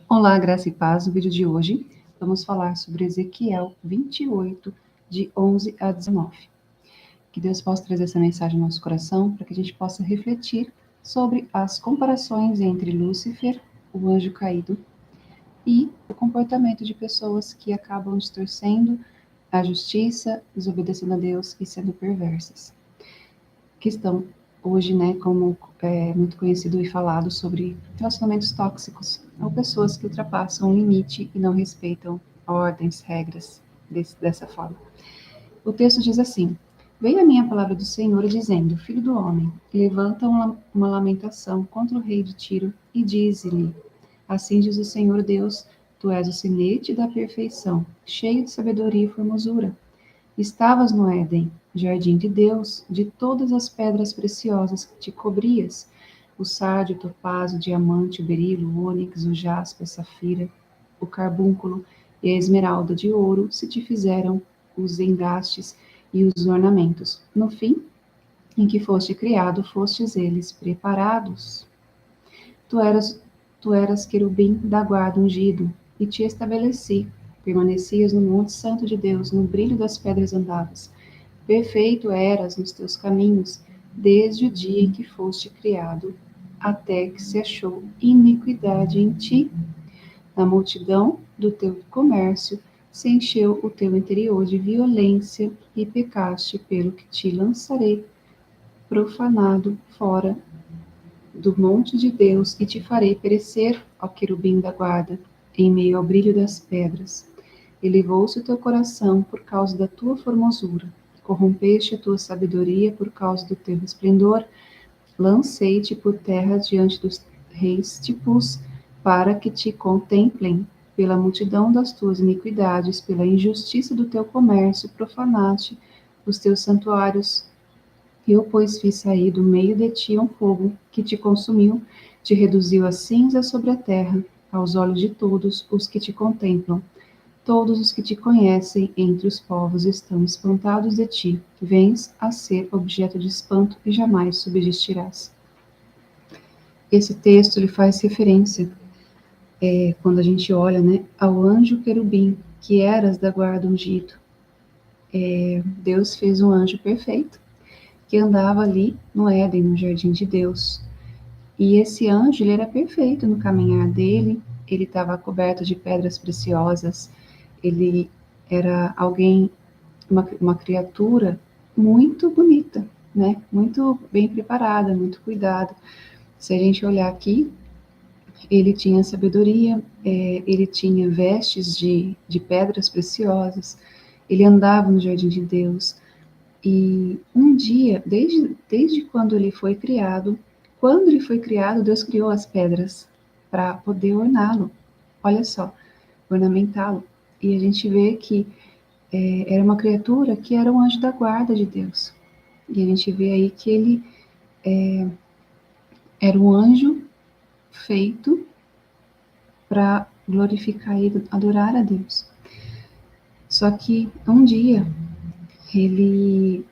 Olá, graça e paz. No vídeo de hoje, vamos falar sobre Ezequiel 28, de 11 a 19. Que Deus possa trazer essa mensagem ao nosso coração, para que a gente possa refletir sobre as comparações entre Lúcifer, o anjo caído, e o comportamento de pessoas que acabam distorcendo a justiça, desobedecendo a Deus e sendo perversas. Que estão hoje, né, como é muito conhecido e falado sobre relacionamentos tóxicos, ou pessoas que ultrapassam o limite e não respeitam ordens, regras dessa forma. O texto diz assim: Veio a minha palavra do Senhor dizendo: Filho do homem, levanta uma lamentação contra o rei de Tiro e dize-lhe: Assim diz o Senhor Deus: Tu és o sinete da perfeição, cheio de sabedoria e formosura. Estavas no Éden, jardim de Deus, de todas as pedras preciosas que te cobrias, o sárdio, o topázio, o diamante, o berilo, o ônix, o jaspe, a safira, o carbúnculo e a esmeralda de ouro se te fizeram os engastes e os ornamentos. No fim, em que foste criado, fostes eles preparados. Tu eras, tu eras querubim da guarda ungido, e te estabeleci. Permanecias no monte santo de Deus, no brilho das pedras andavas. Perfeito eras nos teus caminhos, desde o dia em que foste criado, até que se achou iniquidade em ti. Na multidão do teu comércio se encheu o teu interior de violência e pecaste, pelo que te lançarei profanado fora do monte de Deus e te farei perecer, ó querubim da guarda, em meio ao brilho das pedras. Elevou-se o teu coração por causa da tua formosura. Corrompeste a tua sabedoria por causa do teu resplendor. Lancei-te por terra diante dos reis, te pus para que te contemplem. Pela multidão das tuas iniquidades, pela injustiça do teu comércio, profanaste os teus santuários. Eu, pois, fiz sair do meio de ti um fogo que te consumiu, te reduziu a cinza sobre a terra, aos olhos de todos os que te contemplam. Todos os que te conhecem entre os povos estão espantados de ti. Vens a ser objeto de espanto e jamais subsistirás. Esse texto ele faz referência, quando a gente olha, né, ao anjo querubim, que eras da guarda ungido. Deus fez um anjo perfeito, que andava ali no Éden, no jardim de Deus. E esse anjo, ele era perfeito no caminhar dele, ele estava coberto de pedras preciosas, ele era alguém, uma criatura muito bonita, né? Muito bem preparada, muito cuidado. Se a gente olhar aqui, ele tinha sabedoria, ele tinha vestes de pedras preciosas, ele andava no jardim de Deus. E um dia, desde quando ele foi criado, Deus criou as pedras para poder orná-lo. Olha só, ornamentá-lo. E a gente vê que era uma criatura que era um anjo da guarda de Deus. E a gente vê aí que ele era um anjo feito para glorificar e adorar a Deus. Só que um dia ele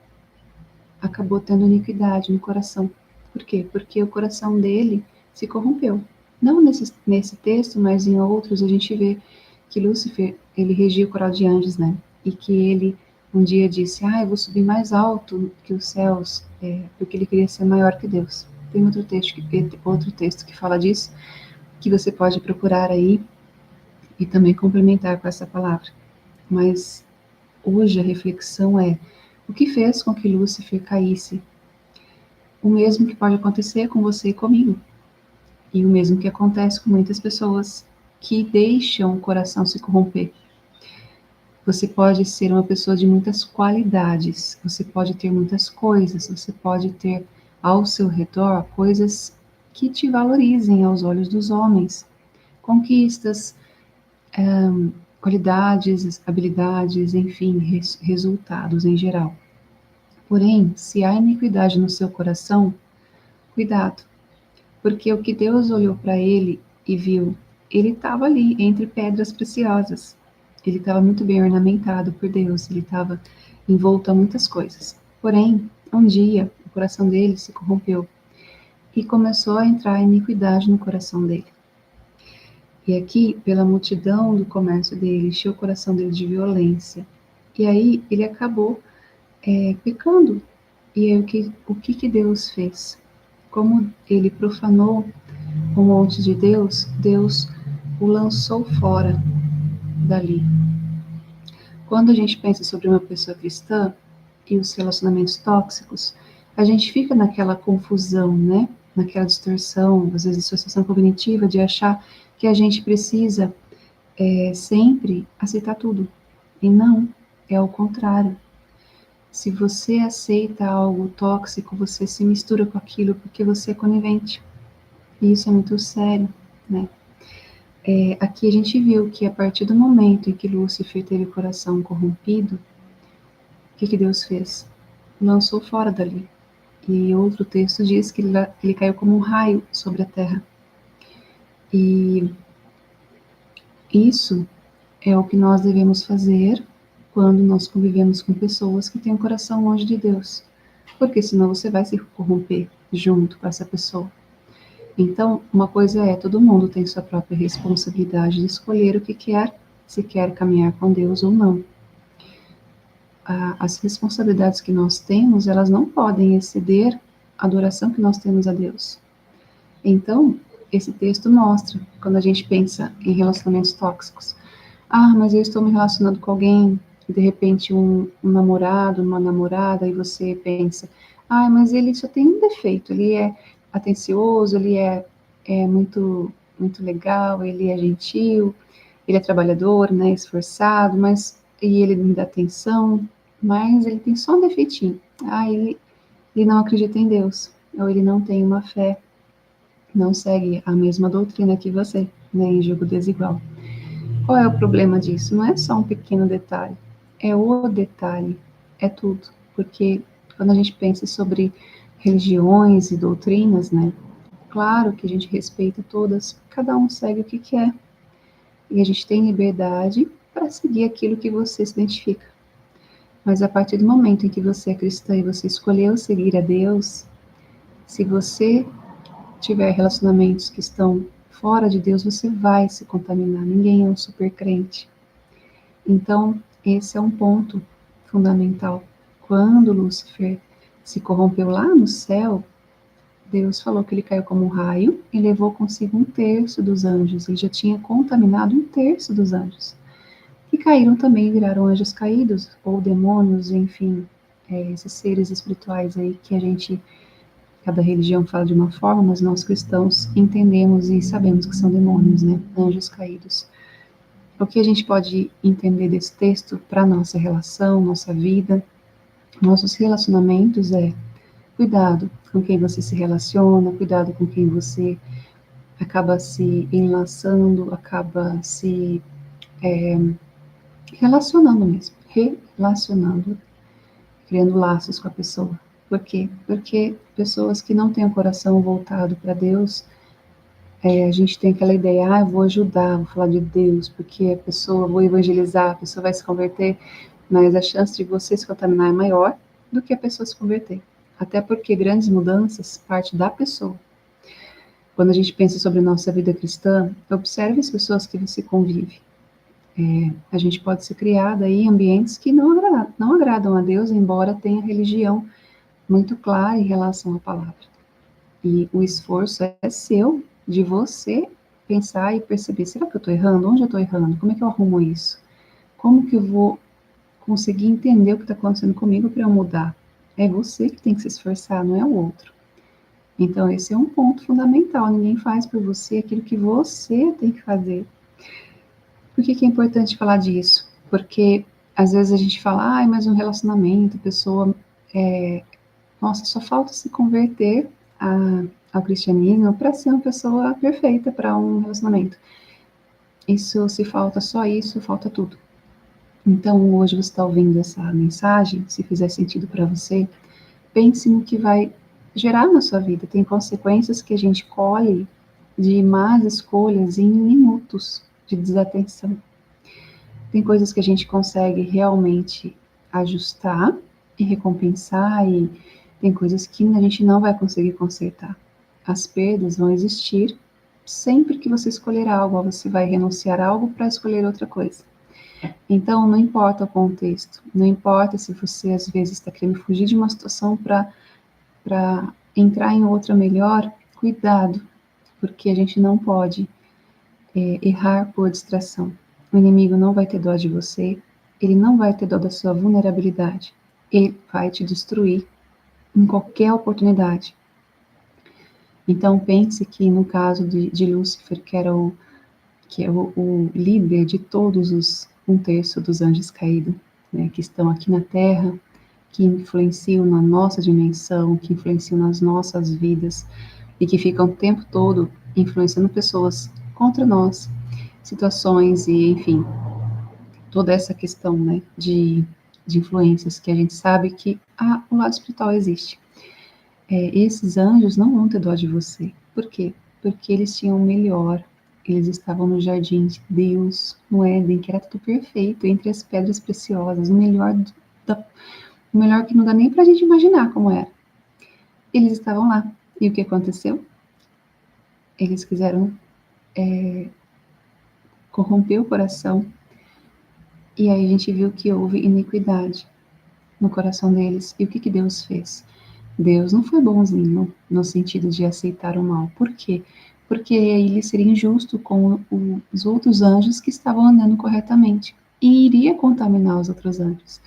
acabou tendo iniquidade no coração. Por quê? Porque o coração dele se corrompeu. Não nesse texto, mas em outros a gente vê que Lúcifer, ele regia o coral de anjos, né? E que ele um dia disse, eu vou subir mais alto que os céus, porque ele queria ser maior que Deus. Tem outro texto que fala disso, que você pode procurar aí e também complementar com essa palavra. Mas hoje a reflexão é, o que fez com que Lúcifer caísse? O mesmo que pode acontecer com você e comigo. E o mesmo que acontece com muitas pessoas que deixam o coração se corromper. Você pode ser uma pessoa de muitas qualidades, você pode ter muitas coisas, você pode ter ao seu redor coisas que te valorizem aos olhos dos homens, conquistas, qualidades, habilidades, enfim, resultados em geral. Porém, se há iniquidade no seu coração, cuidado, porque o que Deus olhou para ele e viu, ele estava ali entre pedras preciosas. Ele estava muito bem ornamentado por Deus, ele estava envolto a muitas coisas. Porém, um dia, o coração dele se corrompeu e começou a entrar iniquidade no coração dele. E aqui, pela multidão do comércio dele, encheu o coração dele de violência. E aí ele acabou pecando. E aí o que Deus fez? Como ele profanou o monte de Deus, Deus o lançou fora dali. Quando a gente pensa sobre uma pessoa cristã e os relacionamentos tóxicos, a gente fica naquela confusão, né? Naquela distorção, às vezes dissociação cognitiva, de achar que a gente precisa sempre aceitar tudo. E não, é o contrário. Se você aceita algo tóxico, você se mistura com aquilo porque você é conivente. E isso é muito sério, né? Aqui a gente viu que a partir do momento em que Lúcifer teve o coração corrompido, o que Deus fez? Lançou fora dali. E outro texto diz que ele caiu como um raio sobre a terra. E isso é o que nós devemos fazer quando nós convivemos com pessoas que têm um coração longe de Deus. Porque senão você vai se corromper junto com essa pessoa. Então, uma coisa é, todo mundo tem sua própria responsabilidade de escolher o que quer, se quer caminhar com Deus ou não. As responsabilidades que nós temos, elas não podem exceder a adoração que nós temos a Deus. Então, esse texto mostra, quando a gente pensa em relacionamentos tóxicos, mas eu estou me relacionando com alguém, e de repente um namorado, uma namorada, e você pensa, mas ele só tem um defeito, ele é atencioso, ele é muito, muito legal, ele é gentil, ele é trabalhador, né, esforçado, e ele me dá atenção, mas ele tem só um defeitinho. Ele não acredita em Deus, ou ele não tem uma fé, não segue a mesma doutrina que você, né, em julgo desigual. Qual é o problema disso? Não é só um pequeno detalhe, é o detalhe, é tudo. Porque quando a gente pensa sobre religiões e doutrinas, né, claro que a gente respeita todas, cada um segue o que quer. E a gente tem liberdade para seguir aquilo que você se identifica. Mas a partir do momento em que você é cristã e você escolheu seguir a Deus, se você tiver relacionamentos que estão fora de Deus, você vai se contaminar. Ninguém é um super crente. Então, esse é um ponto fundamental. Quando Lúcifer se corrompeu lá no céu, Deus falou que ele caiu como um raio e levou consigo um terço dos anjos. Ele já tinha contaminado um terço dos anjos. Que caíram também e viraram anjos caídos, ou demônios, enfim, esses seres espirituais aí que cada religião fala de uma forma, mas nós cristãos entendemos e sabemos que são demônios, né? Anjos caídos. O que a gente pode entender desse texto para nossa relação, nossa vida, nossos relacionamentos cuidado com quem você se relaciona, cuidado com quem você acaba se enlaçando, acaba se relacionando mesmo, relacionando, criando laços com a pessoa. Por quê? Porque pessoas que não têm o coração voltado para Deus, a gente tem aquela ideia, eu vou ajudar, vou falar de Deus, porque a pessoa, vou evangelizar, a pessoa vai se converter, mas a chance de você se contaminar é maior do que a pessoa se converter. Até porque grandes mudanças partem da pessoa. Quando a gente pensa sobre a nossa vida cristã, observe as pessoas que você convive. A gente pode ser criada em ambientes que não agradam a Deus, embora tenha religião muito clara em relação à palavra. E o esforço é seu, de você pensar e perceber, será que eu estou errando? Onde eu estou errando? Como é que eu arrumo isso? Como que eu vou conseguir entender o que está acontecendo comigo para eu mudar? É você que tem que se esforçar, não é o outro. Então, esse é um ponto fundamental. Ninguém faz por você aquilo que você tem que fazer. Por que é importante falar disso? Porque às vezes a gente fala, mas um relacionamento, a pessoa, nossa, só falta se converter ao cristianismo para ser uma pessoa perfeita para um relacionamento. Isso, se falta só isso, falta tudo. Então, hoje você está ouvindo essa mensagem, se fizer sentido para você, pense no que vai gerar na sua vida. Tem consequências que a gente colhe de más escolhas em minutos de desatenção. Tem coisas que a gente consegue realmente ajustar e recompensar, e tem coisas que a gente não vai conseguir consertar. As perdas vão existir, Sempre que você escolher algo, você vai renunciar a algo para escolher outra coisa. Então, não importa o contexto, não importa se você às vezes está querendo fugir de uma situação para entrar em outra melhor, cuidado, porque a gente não pode errar por distração. O inimigo não vai ter dó de você, ele não vai ter dó da sua vulnerabilidade, ele vai te destruir em qualquer oportunidade. Então, pense que no caso de Lúcifer, que é o líder de todos os 1/3 dos anjos caídos, né, que estão aqui na Terra, que influenciam na nossa dimensão, que influenciam nas nossas vidas e que ficam o tempo todo influenciando pessoas contra nós, situações e, enfim, toda essa questão, né, de influências que a gente sabe que o lado espiritual existe. Esses anjos não vão ter dó de você. Por quê? Porque eles tinham o melhor. Eles estavam no jardim de Deus, no Éden, que era tudo perfeito, entre as pedras preciosas, o melhor que não dá nem para a gente imaginar como era. Eles estavam lá. E o que aconteceu? Eles quiseram corromper o coração. E aí a gente viu que houve iniquidade no coração deles. E o que Deus fez? Deus não foi bonzinho no sentido de aceitar o mal. Por quê? Porque ele seria injusto com os outros anjos que estavam andando corretamente e iria contaminar os outros anjos.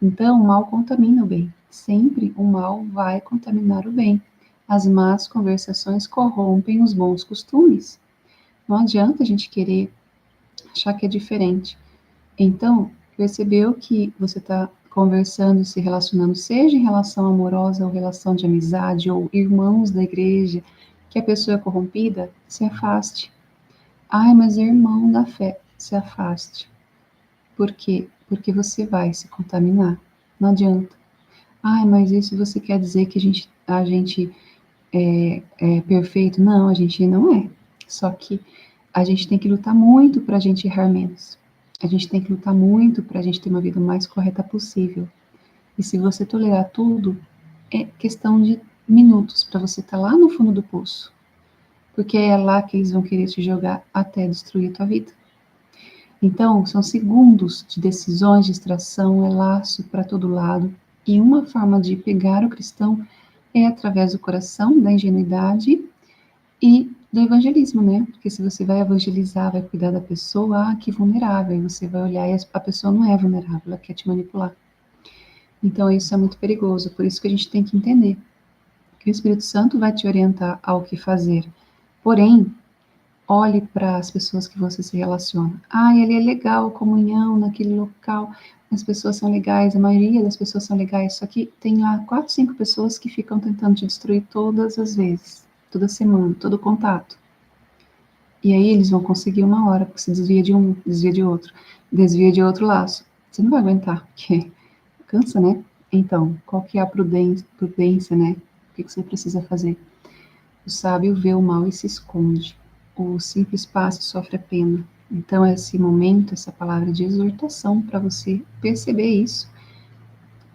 Então, o mal contamina o bem. Sempre o mal vai contaminar o bem. As más conversações corrompem os bons costumes. Não adianta a gente querer achar que é diferente. Então, percebeu que você está conversando, se relacionando, seja em relação amorosa ou relação de amizade ou irmãos da igreja, que a pessoa é corrompida, se afaste. Ai, mas é irmão da fé, se afaste. Por quê? Porque você vai se contaminar. Não adianta. Ai, mas isso você quer dizer que a gente é perfeito? Não, a gente não é. Só que a gente tem que lutar muito para a gente errar menos. A gente tem que lutar muito para a gente ter uma vida mais correta possível. E se você tolerar tudo, é questão de minutos para você estar lá no fundo do poço. Porque é lá que eles vão querer te jogar até destruir a tua vida. Então, são segundos de decisões, de distração, é laço para todo lado. E uma forma de pegar o cristão é através do coração, da ingenuidade e do evangelismo, né? Porque se você vai evangelizar, vai cuidar da pessoa, que vulnerável, e você vai olhar e a pessoa não é vulnerável, ela quer te manipular. Então isso é muito perigoso, por isso que a gente tem que entender que o Espírito Santo vai te orientar ao que fazer. Porém, olhe para as pessoas que você se relaciona. Ele é legal, comunhão naquele local, as pessoas são legais, a maioria das pessoas são legais, só que tem lá 4, 5 pessoas que ficam tentando te destruir todas as vezes, toda semana, todo contato. E aí eles vão conseguir uma hora, porque você desvia de um, desvia de outro laço. Você não vai aguentar, porque cansa, né? Então, qual que é a prudência, né? O que você precisa fazer? O sábio vê o mal e se esconde. O simples passo sofre a pena. Então, esse momento, essa palavra de exortação para você perceber isso,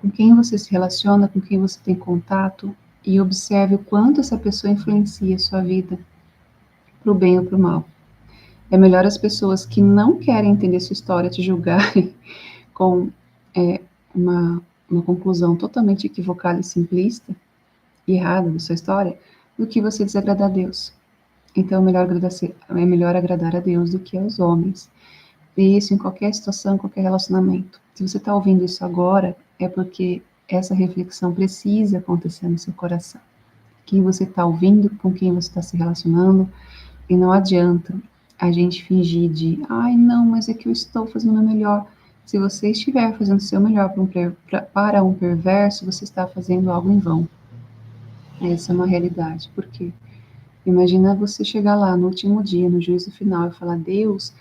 com quem você se relaciona, com quem você tem contato, e observe o quanto essa pessoa influencia a sua vida, para o bem ou para o mal. É melhor as pessoas que não querem entender sua história te julgarem com uma, uma conclusão totalmente equivocada e simplista e errada da sua história, do que você desagradar a Deus. Então é melhor agradar a Deus do que aos homens. E isso em qualquer situação, qualquer relacionamento. Se você está ouvindo isso agora, é porque essa reflexão precisa acontecer no seu coração. Quem você está ouvindo, com quem você está se relacionando, e não adianta a gente fingir de, não, mas é que eu estou fazendo o meu melhor. Se você estiver fazendo o seu melhor para um perverso, você está fazendo algo em vão. Essa é uma realidade. Por quê? Imagina você chegar lá no último dia, no juízo final, e falar: Deus,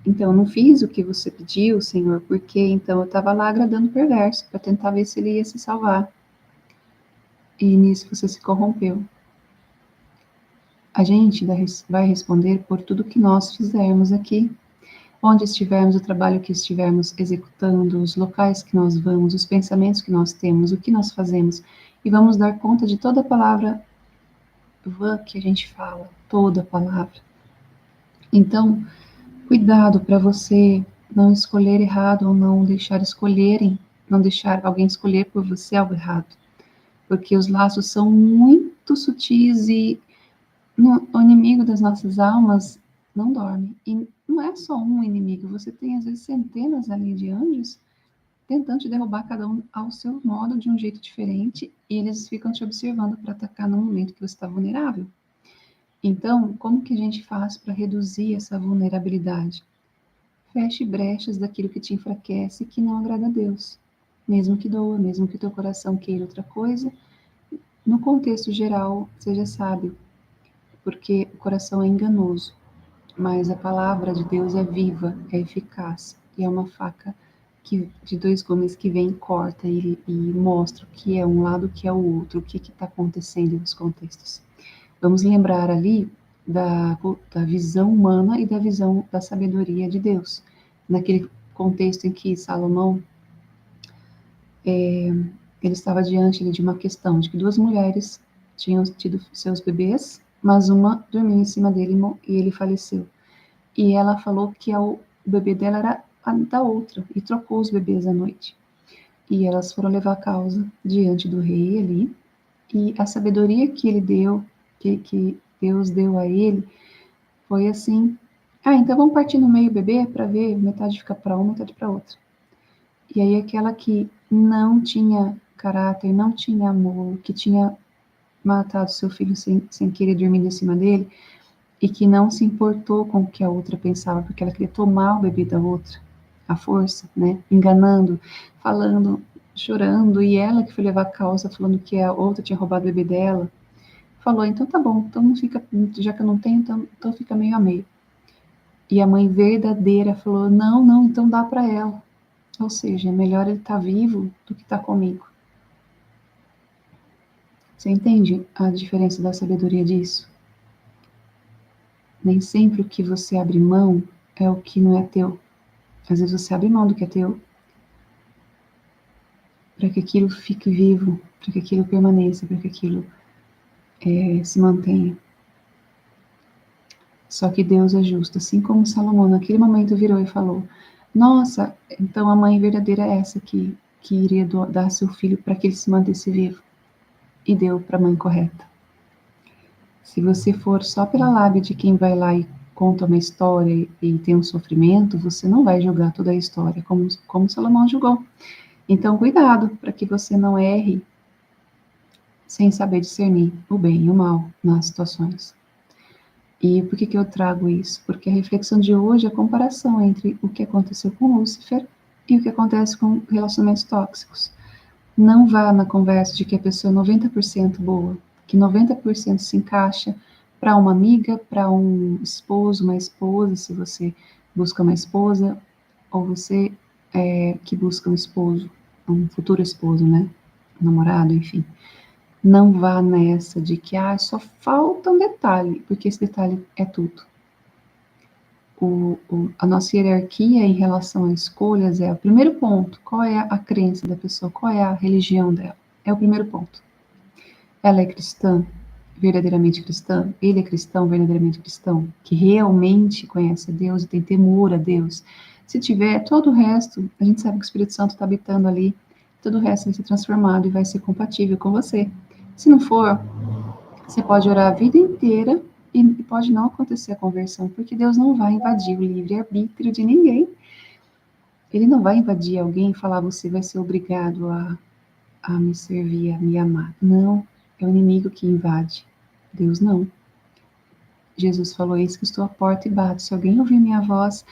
então eu não fiz o que você pediu, Senhor, porque então eu estava lá agradando o perverso, para tentar ver se ele ia se salvar. E nisso você se corrompeu. A gente vai responder por tudo que nós fizermos aqui. Onde estivermos, o trabalho que estivermos executando, os locais que nós vamos, os pensamentos que nós temos, o que nós fazemos. E vamos dar conta de toda palavra vã que a gente fala, toda a palavra. Então, cuidado para você não escolher errado ou não deixar alguém escolher por você algo errado, porque os laços são muito sutis e o inimigo das nossas almas não dorme. E não é só um inimigo, você tem às vezes centenas ali de anjos tentando te derrubar cada um ao seu modo, de um jeito diferente, e eles ficam te observando para atacar no momento que você está vulnerável. Então, como que a gente faz para reduzir essa vulnerabilidade? Feche brechas daquilo que te enfraquece e que não agrada a Deus. Mesmo que doa, mesmo que teu coração queira outra coisa, no contexto geral, seja sábio, porque o coração é enganoso, mas a palavra de Deus é viva, é eficaz e é uma faca de dois gumes que vem, corta e mostra o que é um lado, o que é o outro, o que está acontecendo nos contextos. Vamos lembrar ali da visão humana e da visão da sabedoria de Deus. Naquele contexto em que Salomão ele estava diante de uma questão de que duas mulheres tinham tido seus bebês, mas uma dormiu em cima dele e ele faleceu. E ela falou que o bebê dela era a da outra e trocou os bebês à noite. E elas foram levar a causa diante do rei ali. E a sabedoria que ele deu, que Deus deu a ele, foi assim: ah, então vamos partir no meio o bebê para ver, metade fica para uma, metade para outra. E aí aquela que não tinha caráter, não tinha amor, que tinha matado seu filho sem querer dormir em cima dele, e que não se importou com o que a outra pensava, porque ela queria tomar o bebê da outra, à força, né? Enganando, falando, chorando, e ela que foi levar a causa, falando que a outra tinha roubado o bebê dela, falou: então tá bom, então não fica, já que eu não tenho, então fica meio a meio. E a mãe verdadeira falou: não, não, então dá para ela. Ou seja, é melhor ele estar vivo do que estar comigo. Você entende a diferença da sabedoria disso? Nem sempre o que você abre mão é o que não é teu. Às vezes você abre mão do que é teu para que aquilo fique vivo, para que aquilo permaneça, para que aquilo se mantenha. Só que Deus é justo, assim como Salomão naquele momento virou e falou: nossa, então a mãe verdadeira é essa que iria dar seu filho para que ele se mantesse vivo. E deu para a mãe correta. Se você for só pela lábia de quem vai lá e conta uma história e tem um sofrimento, você não vai julgar toda a história como Salomão julgou. Então, cuidado para que você não erre sem saber discernir o bem e o mal nas situações. E por que eu trago isso? Porque a reflexão de hoje é a comparação entre o que aconteceu com Lúcifer e o que acontece com relacionamentos tóxicos. Não vá na conversa de que a pessoa é 90% boa, que 90% se encaixa para uma amiga, para um esposo, uma esposa, se você busca uma esposa, ou você que busca um esposo, um futuro esposo, né? Um namorado, enfim. Não vá nessa de que só falta um detalhe, porque esse detalhe é tudo. A nossa hierarquia em relação a escolhas é o primeiro ponto. Qual é a crença da pessoa? Qual é a religião dela? É o primeiro ponto. Ela é cristã, verdadeiramente cristã? Ele é cristão, verdadeiramente cristão? Que realmente conhece a Deus e tem temor a Deus? Se tiver, todo o resto, a gente sabe que o Espírito Santo está habitando ali, todo o resto vai ser transformado e vai ser compatível com você. Se não for, você pode orar a vida inteira e pode não acontecer a conversão, porque Deus não vai invadir o livre-arbítrio de ninguém. Ele não vai invadir alguém e falar: você vai ser obrigado a me servir, a me amar. Não, é o inimigo que invade. Deus não. Jesus falou: eis que estou à porta e bato. Se alguém ouvir minha voz,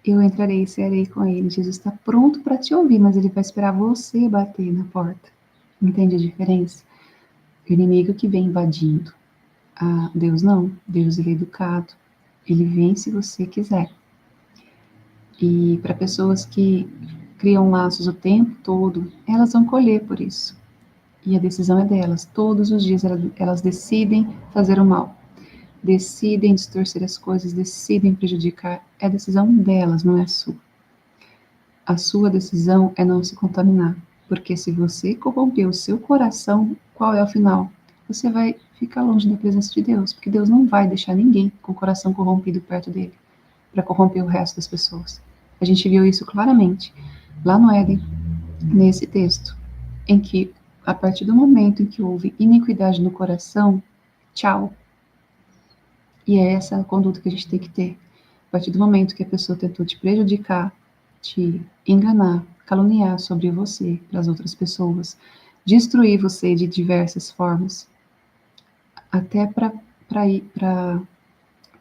eu entrarei e cearei com ele. Jesus está pronto para te ouvir, mas ele vai esperar você bater na porta. Entende a diferença? O inimigo que vem invadindo. Deus não. Deus, ele é educado. Ele vem se você quiser. E para pessoas que criam laços o tempo todo, elas vão colher por isso. E a decisão é delas. Todos os dias elas decidem fazer o mal. Decidem distorcer as coisas, decidem prejudicar. É a decisão delas, não é a sua. A sua decisão é não se contaminar. Porque se você corromper o seu coração, qual é o final? Você vai fica longe da presença de Deus, porque Deus não vai deixar ninguém com o coração corrompido perto dele, para corromper o resto das pessoas. A gente viu isso claramente lá no Éden, nesse texto, em que, a partir do momento em que houve iniquidade no coração, tchau. E é essa a conduta que a gente tem que ter. A partir do momento que a pessoa tentou te prejudicar, te enganar, caluniar sobre você para as outras pessoas, destruir você de diversas formas, até para ir para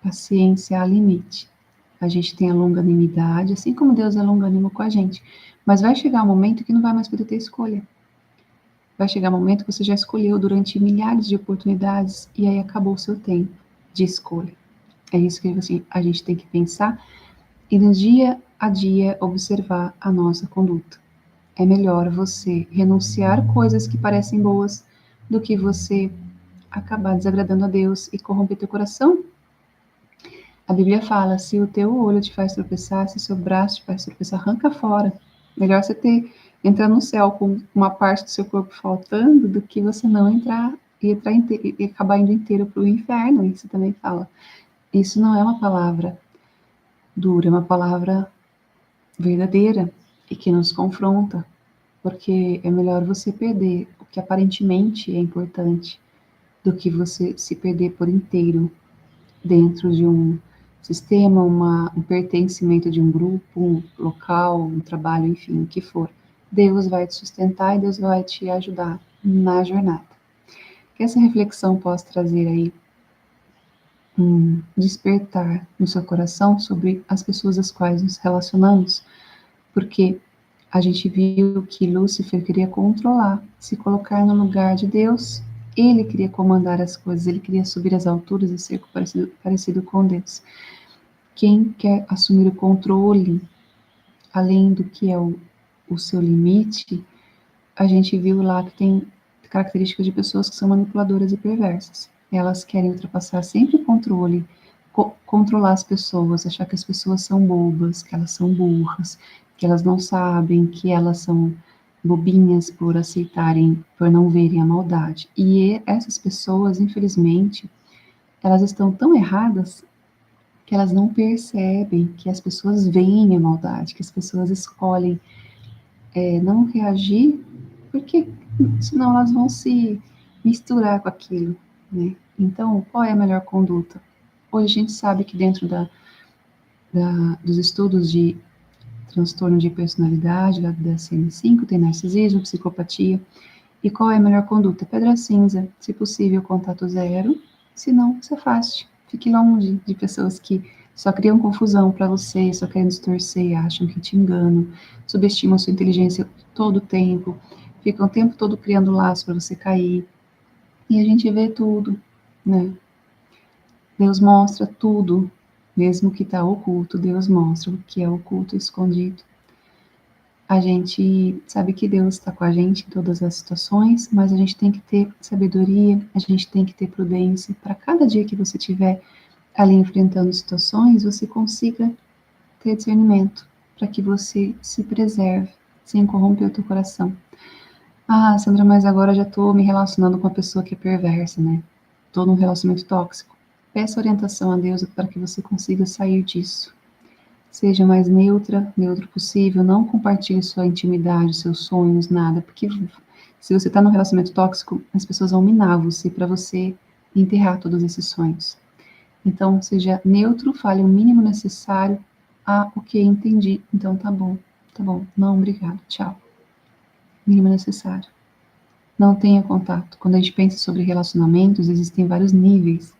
paciência há limite. A gente tem a longanimidade, assim como Deus é longânimo com a gente. Mas vai chegar um momento que não vai mais poder ter escolha. Vai chegar um momento que você já escolheu durante milhares de oportunidades e aí acabou o seu tempo de escolha. É isso que assim, a gente tem que pensar e no dia a dia observar a nossa conduta. É melhor você renunciar coisas que parecem boas do que você acabar desagradando a Deus e corromper teu coração. A Bíblia fala, se o teu olho te faz tropeçar, se o seu braço te faz tropeçar, arranca fora. Melhor você entrar no céu com uma parte do seu corpo faltando do que você não entrar e acabar indo inteiro para o inferno. Isso também fala. Isso não é uma palavra dura, é uma palavra verdadeira e que nos confronta, porque é melhor você perder o que aparentemente é importante do que você se perder por inteiro dentro de um sistema, um pertencimento de um grupo, um local, um trabalho, enfim, o que for. Deus vai te sustentar e Deus vai te ajudar na jornada. Que essa reflexão possa trazer aí um despertar no seu coração sobre as pessoas às quais nos relacionamos, porque a gente viu que Lúcifer queria controlar, se colocar no lugar de Deus. Ele queria comandar as coisas, ele queria subir às alturas e ser parecido com Deus. Quem quer assumir o controle, além do que é o seu limite, a gente viu lá que tem características de pessoas que são manipuladoras e perversas. Elas querem ultrapassar sempre o controle, controlar as pessoas, achar que as pessoas são bobas, que elas são burras, que elas não sabem, que elas são bobinhas por aceitarem, por não verem a maldade. E essas pessoas, infelizmente, elas estão tão erradas que elas não percebem que as pessoas veem a maldade, que as pessoas escolhem não reagir, porque senão elas vão se misturar com aquilo, né? Então, qual é a melhor conduta? Hoje a gente sabe que dentro dos estudos de transtorno de personalidade, da DSM-5, tem narcisismo, psicopatia, e qual é a melhor conduta? Pedra cinza, se possível, contato zero, se não, se afaste. Fique longe de pessoas que só criam confusão para você, só querem distorcer, acham que te enganam, subestimam sua inteligência todo o tempo, ficam o tempo todo criando laço para você cair. E a gente vê tudo, né? Deus mostra tudo, mesmo que está oculto, Deus mostra o que é oculto e escondido. A gente sabe que Deus está com a gente em todas as situações, mas a gente tem que ter sabedoria, a gente tem que ter prudência. Para cada dia que você tiver ali enfrentando situações, você consiga ter discernimento, para que você se preserve, sem corromper o teu coração. Ah, Sandra, mas agora já estou me relacionando com uma pessoa que é perversa, né? Estou num relacionamento tóxico. Peça orientação a Deus para que você consiga sair disso. Seja mais neutro possível, não compartilhe sua intimidade, seus sonhos, nada, porque se você está num relacionamento tóxico, as pessoas vão minar você para você enterrar todos esses sonhos. Então, seja neutro, fale o mínimo necessário. Ah, ok, entendi. Então tá bom. Não, obrigado, tchau. Mínimo necessário. Não tenha contato. Quando a gente pensa sobre relacionamentos, existem vários níveis.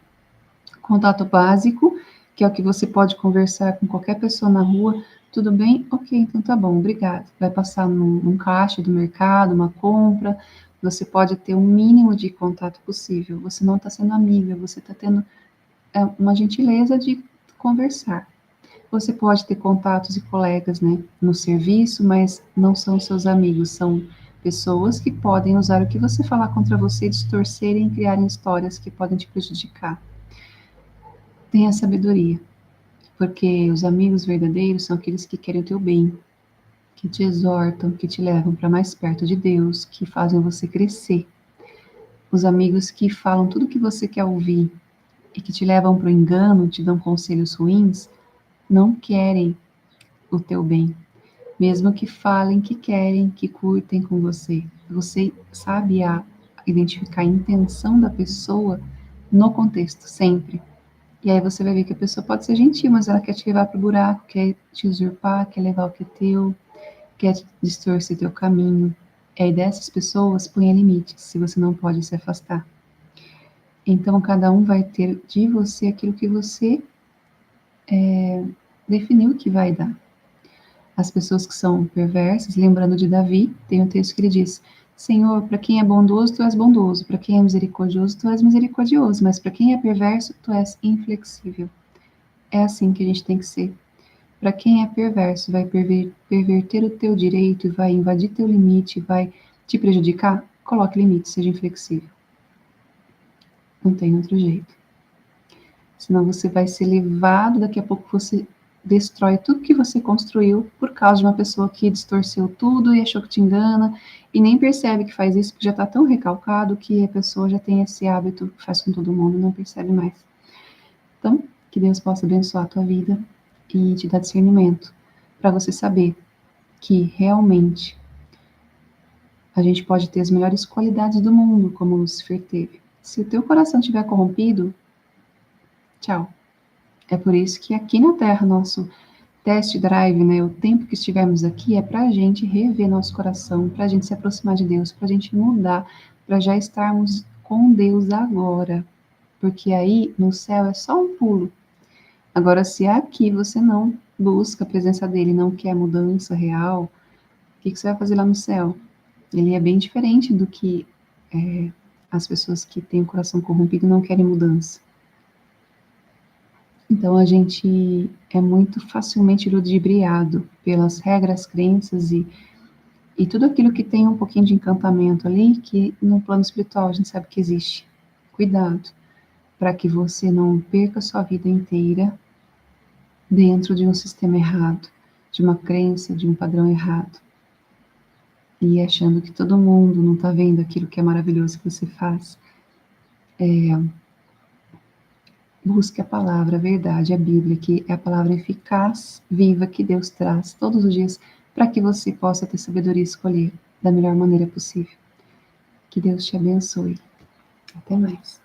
Contato básico, que é o que você pode conversar com qualquer pessoa na rua. Tudo bem? Ok, então tá bom, obrigado. Vai passar num caixa do mercado, uma compra. Você pode ter o mínimo de contato possível. Você não está sendo amiga, você está tendo uma gentileza de conversar. Você pode ter contatos e colegas, né, no serviço, mas não são seus amigos, são pessoas que podem usar o que você falar contra você, distorcerem e criarem histórias que podem te prejudicar. Tenha sabedoria, porque os amigos verdadeiros são aqueles que querem o teu bem, que te exortam, que te levam para mais perto de Deus, que fazem você crescer. Os amigos que falam tudo o que você quer ouvir e que te levam para o engano, te dão conselhos ruins, não querem o teu bem. Mesmo que falem que querem, que curtem com você. Você sabe identificar a intenção da pessoa no contexto, sempre. E aí você vai ver que a pessoa pode ser gentil, mas ela quer te levar para o buraco, quer te usurpar, quer levar o que é teu, quer distorcer teu caminho. E aí dessas pessoas, ponha limites, se você não pode se afastar. Então, cada um vai ter de você aquilo que você definiu que vai dar. As pessoas que são perversas, lembrando de Davi, tem um texto que ele diz: Senhor, para quem é bondoso, tu és bondoso, para quem é misericordioso, tu és misericordioso, mas para quem é perverso, tu és inflexível. É assim que a gente tem que ser. Para quem é perverso, vai perverter o teu direito, vai invadir teu limite, vai te prejudicar, coloque limite, seja inflexível. Não tem outro jeito. Senão você vai ser levado, daqui a pouco você destrói tudo que você construiu por causa de uma pessoa que distorceu tudo e achou que te engana e nem percebe que faz isso, porque já está tão recalcado que a pessoa já tem esse hábito, faz com todo mundo, não percebe mais. Então, que Deus possa abençoar a tua vida e te dar discernimento para você saber que realmente a gente pode ter as melhores qualidades do mundo, como Lucifer teve. Se o teu coração estiver corrompido, tchau. É por isso que aqui na Terra, nosso test drive, né, o tempo que estivermos aqui é para a gente rever nosso coração, para a gente se aproximar de Deus, para a gente mudar, para já estarmos com Deus agora. Porque aí no céu é só um pulo. Agora, se aqui você não busca a presença dele, não quer mudança real, o que você vai fazer lá no céu? Ele é bem diferente do que as pessoas que têm o coração corrompido não querem mudança. Então a gente é muito facilmente ludibriado pelas regras, crenças e tudo aquilo que tem um pouquinho de encantamento ali, que no plano espiritual a gente sabe que existe. Cuidado, para que você não perca a sua vida inteira dentro de um sistema errado, de uma crença, de um padrão errado. E achando que todo mundo não está vendo aquilo que é maravilhoso que você faz. Busque a palavra, a verdade, a Bíblia, que é a palavra eficaz, viva, que Deus traz todos os dias para que você possa ter sabedoria e escolher da melhor maneira possível. Que Deus te abençoe. Até mais.